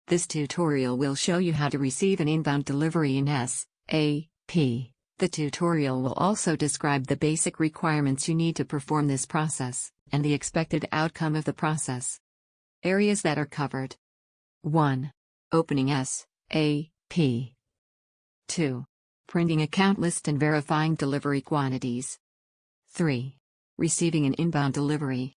This tutorial will show you how to receive an inbound delivery in SAP. The tutorial will also describe the basic requirements you need to perform this process, and the expected outcome of the process. Areas that are covered. 1. Opening SAP. 2. Printing account list and verifying delivery quantities. 3. Receiving an inbound delivery.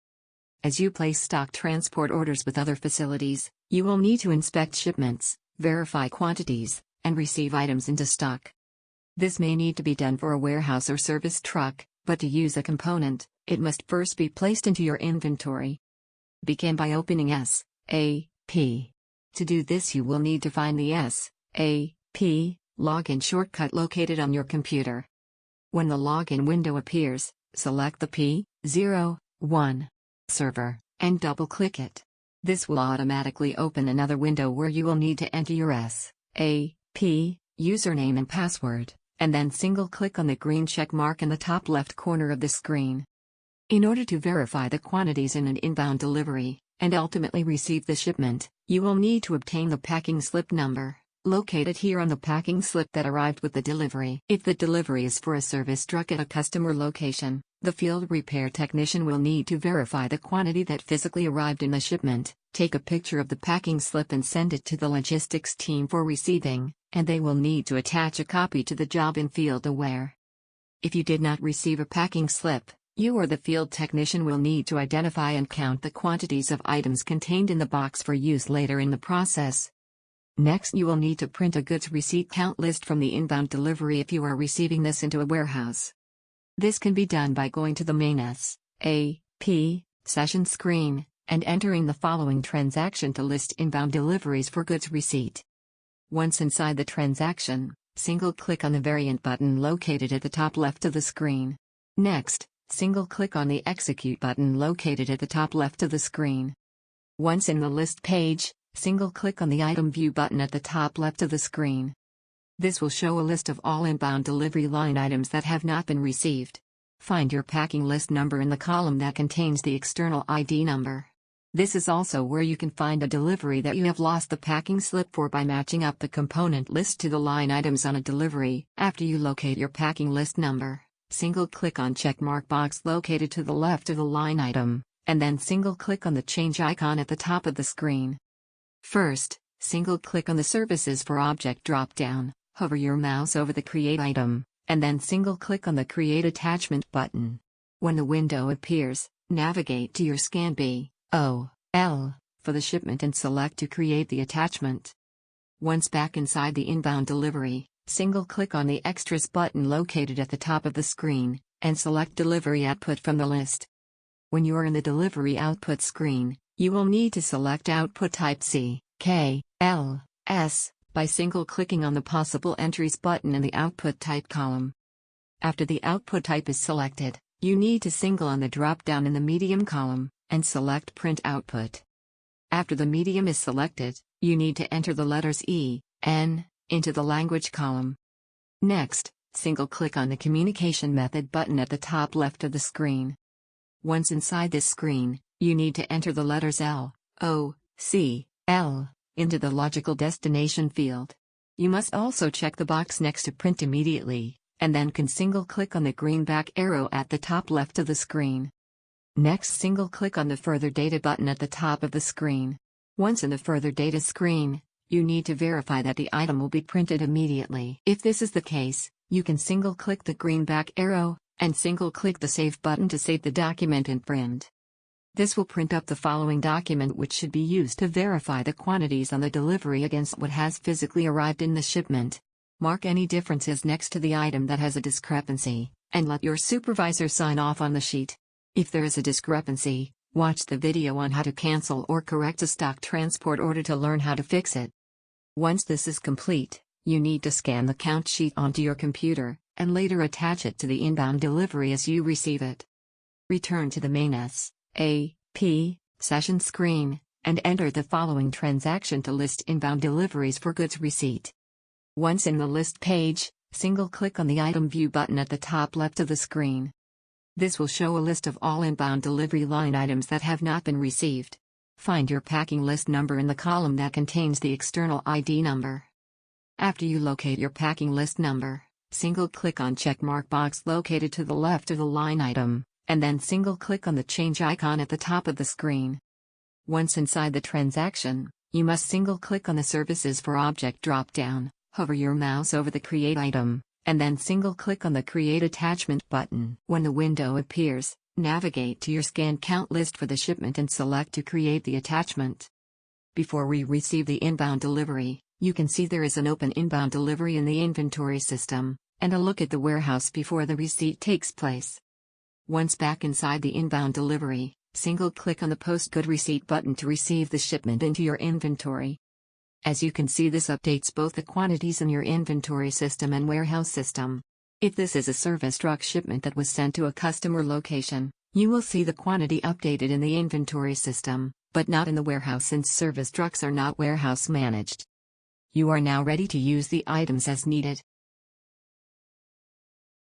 As you place stock transport orders with other facilities, you will need to inspect shipments, verify quantities, and receive items into stock. This may need to be done for a warehouse or service truck, but to use a component, it must first be placed into your inventory. Begin by opening SAP. To do this, you will need to find the SAP login shortcut located on your computer. When the login window appears, select the P01 server and double-click it. This will automatically open another window where you will need to enter your SAP username and password, and then single-click on the green check mark in the top left corner of the screen. In order to verify the quantities in an inbound delivery, and ultimately receive the shipment, you will need to obtain the packing slip number, located here on the packing slip that arrived with the delivery. If the delivery is for a service truck at a customer location, the field repair technician will need to verify the quantity that physically arrived in the shipment, take a picture of the packing slip and send it to the logistics team for receiving, and they will need to attach a copy to the job in Field Aware. If you did not receive a packing slip, you or the field technician will need to identify and count the quantities of items contained in the box for use later in the process. Next, you will need to print a goods receipt count list from the inbound delivery if you are receiving this into a warehouse. This can be done by going to the main SAP session screen and entering the following transaction to list inbound deliveries for goods receipt. Once inside the transaction, single-click on the Variant button located at the top left of the screen. Next, single-click on the Execute button located at the top left of the screen. Once in the list page, single-click on the Item View button at the top left of the screen. This will show a list of all inbound delivery line items that have not been received. Find your packing list number in the column that contains the external ID number. This is also where you can find a delivery that you have lost the packing slip for by matching up the component list to the line items on a delivery. After you locate your packing list number, single-click on checkmark box located to the left of the line item, and then single-click on the change icon at the top of the screen. First, single-click on the Services for Object drop-down, hover your mouse over the Create item, and then single-click on the Create Attachment button. When the window appears, navigate to your Scan BOL for the shipment and select to create the attachment. Once back inside the inbound delivery, single-click on the Extras button located at the top of the screen, and select Delivery Output from the list. When you are in the Delivery Output screen, you will need to select Output Type CKLS by single-clicking on the Possible Entries button in the Output Type column. After the output type is selected, you need to single on the drop-down in the Medium column, and select Print Output. After the medium is selected, you need to enter the letters EN into the Language column. Next, single-click on the Communication Method button at the top left of the screen. Once inside this screen, you need to enter the letters L, O, C, L into the Logical Destination field. You must also check the box next to Print Immediately, and then can single-click on the green back arrow at the top left of the screen. Next, single-click on the Further Data button at the top of the screen. Once in the Further Data screen, you need to verify that the item will be printed immediately. If this is the case, you can single-click the green back arrow, and single-click the Save button to save the document and print. This will print up the following document, which should be used to verify the quantities on the delivery against what has physically arrived in the shipment. Mark any differences next to the item that has a discrepancy, and let your supervisor sign off on the sheet. If there is a discrepancy, watch the video on how to cancel or correct a stock transport order to learn how to fix it. Once this is complete, you need to scan the count sheet onto your computer, and later attach it to the inbound delivery as you receive it. Return to the main SAP session screen, and enter the following transaction to list inbound deliveries for goods receipt. Once in the list page, single-click on the Item View button at the top left of the screen. This will show a list of all inbound delivery line items that have not been received. Find your packing list number in the column that contains the external ID number. After you locate your packing list number, single-click on checkmark box located to the left of the line item, and then single-click on the change icon at the top of the screen. Once inside the transaction, you must single-click on the Services for Object drop-down, hover your mouse over the Create item, and then single-click on the Create Attachment button. When the window appears, navigate to your scan count list for the shipment and select to create the attachment. Before we receive the inbound delivery, you can see there is an open inbound delivery in the inventory system, and a look at the warehouse before the receipt takes place. Once back inside the inbound delivery, single-click on the Post Good Receipt button to receive the shipment into your inventory. As you can see, this updates both the quantities in your inventory system and warehouse system. If this is a service truck shipment that was sent to a customer location, you will see the quantity updated in the inventory system, but not in the warehouse since service trucks are not warehouse managed. You are now ready to use the items as needed.